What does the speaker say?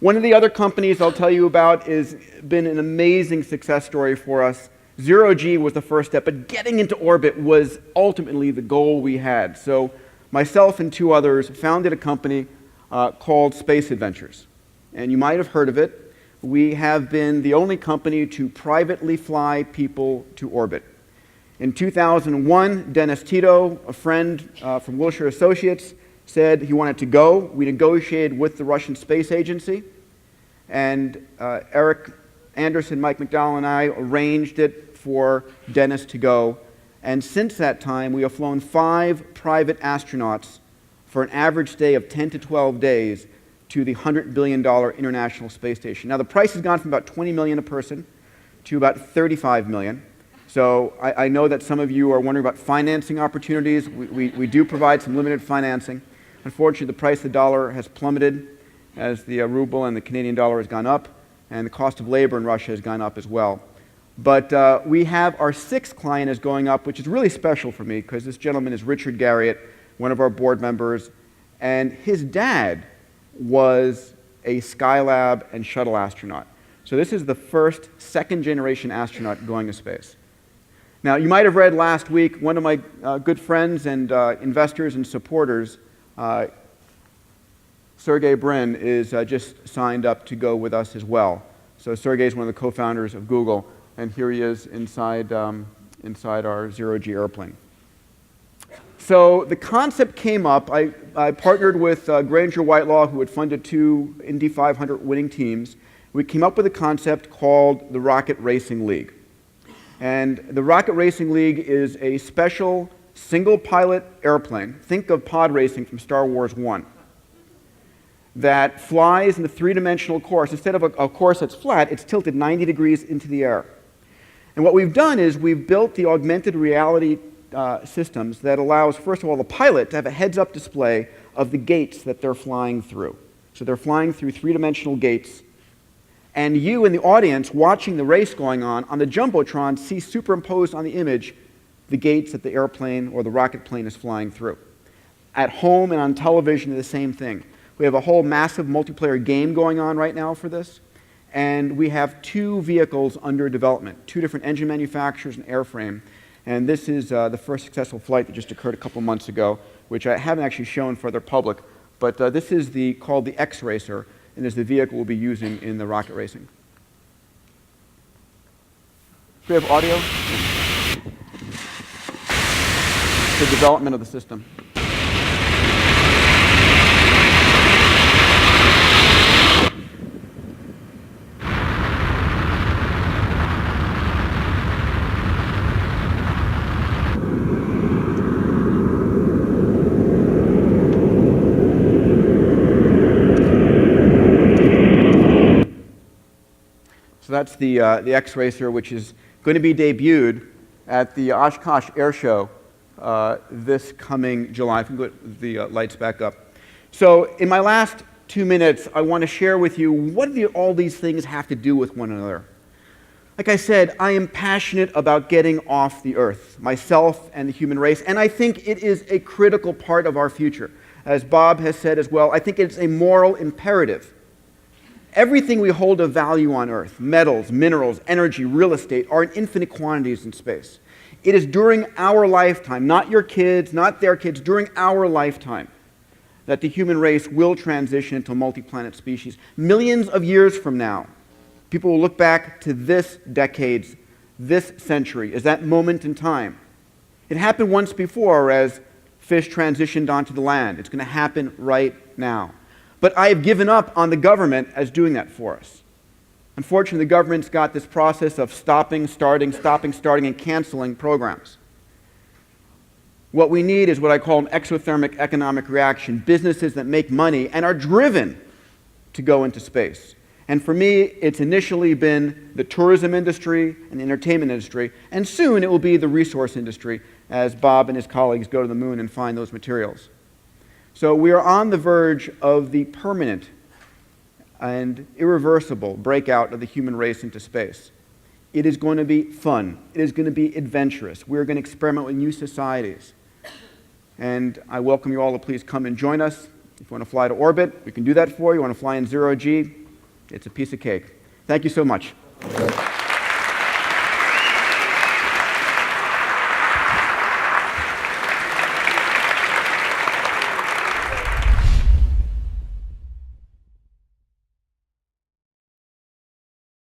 One of the other companies I'll tell you about has been an amazing success story for us. Zero-G was the first step, but getting into orbit was ultimately the goal we had. So myself and two others founded a company called Space Adventures. And you might have heard of it. We have been the only company to privately fly people to orbit. In 2001, Dennis Tito, a friend from Wilshire Associates, said he wanted to go. We negotiated with the Russian Space Agency, and Eric Anderson, Mike McDowell, and I arranged it for Dennis to go. And since that time, we have flown 5 private astronauts for an average stay of 10 to 12 days to the $100 billion International Space Station. Now, the price has gone from about $20 million a person to about $35 million. So I know that some of you are wondering about financing opportunities. We do provide some limited financing. Unfortunately, the price of the dollar has plummeted as the ruble and the Canadian dollar has gone up, and the cost of labor in Russia has gone up as well. But we have our 6th client is going up, which is really special for me because this gentleman is Richard Garriott, one of our board members, and his dad was a Skylab and shuttle astronaut. So this is the first second-generation astronaut going to space. Now, you might have read last week, one of my good friends and investors and supporters, Sergey Brin, is just signed up to go with us as well. So Sergey is one of the co-founders of Google, and here he is inside our Zero-G airplane. So the concept came up. I partnered with Granger Whitelaw, who had funded 2 Indy 500 winning teams. We came up with a concept called the Rocket Racing League. And the Rocket Racing League is a special single-pilot airplane. Think of pod racing from Star Wars 1. That flies in a 3-dimensional course. Instead of a course that's flat, it's tilted 90 degrees into the air. And what we've done is we've built the augmented reality systems that allows, first of all, the pilot to have a heads-up display of the gates that they're flying through. So they're flying through 3-dimensional gates. And you in the audience watching the race going on the Jumbotron see superimposed on the image the gates that the airplane or the rocket plane is flying through. At home and on television, the same thing. We have a whole massive multiplayer game going on right now for this. And we have 2 vehicles under development, 2 different engine manufacturers and airframe. And this is the first successful flight that just occurred a couple months ago, which I haven't actually shown for the public. But this is called the X-Racer, and is the vehicle we'll be using in the rocket racing. Do we have audio? The development of the system. So that's the X-Racer, which is going to be debuted at the Oshkosh Air Show this coming July. If we can put the lights back up. So in my last 2 minutes, I want to share with you what do all these things have to do with one another. Like I said, I am passionate about getting off the Earth, myself and the human race, and I think it is a critical part of our future. As Bob has said as well, I think it's a moral imperative. Everything we hold of value on Earth, metals, minerals, energy, real estate, are in infinite quantities in space. It is during our lifetime, not your kids, not their kids, during our lifetime, that the human race will transition into a multi-planet species. Millions of years from now, people will look back to this decade, this century, as that moment in time. It happened once before as fish transitioned onto the land. It's going to happen right now. But I have given up on the government as doing that for us. Unfortunately, the government's got this process of stopping, starting, and canceling programs. What we need is what I call an exothermic economic reaction, businesses that make money and are driven to go into space. And for me, it's initially been the tourism industry and the entertainment industry, and soon it will be the resource industry as Bob and his colleagues go to the moon and find those materials. So we are on the verge of the permanent and irreversible breakout of the human race into space. It is going to be fun. It is going to be adventurous. We're going to experiment with new societies. And I welcome you all to please come and join us. If you want to fly to orbit, we can do that for you. You want to fly in Zero-G, It's a piece of cake. Thank you so much.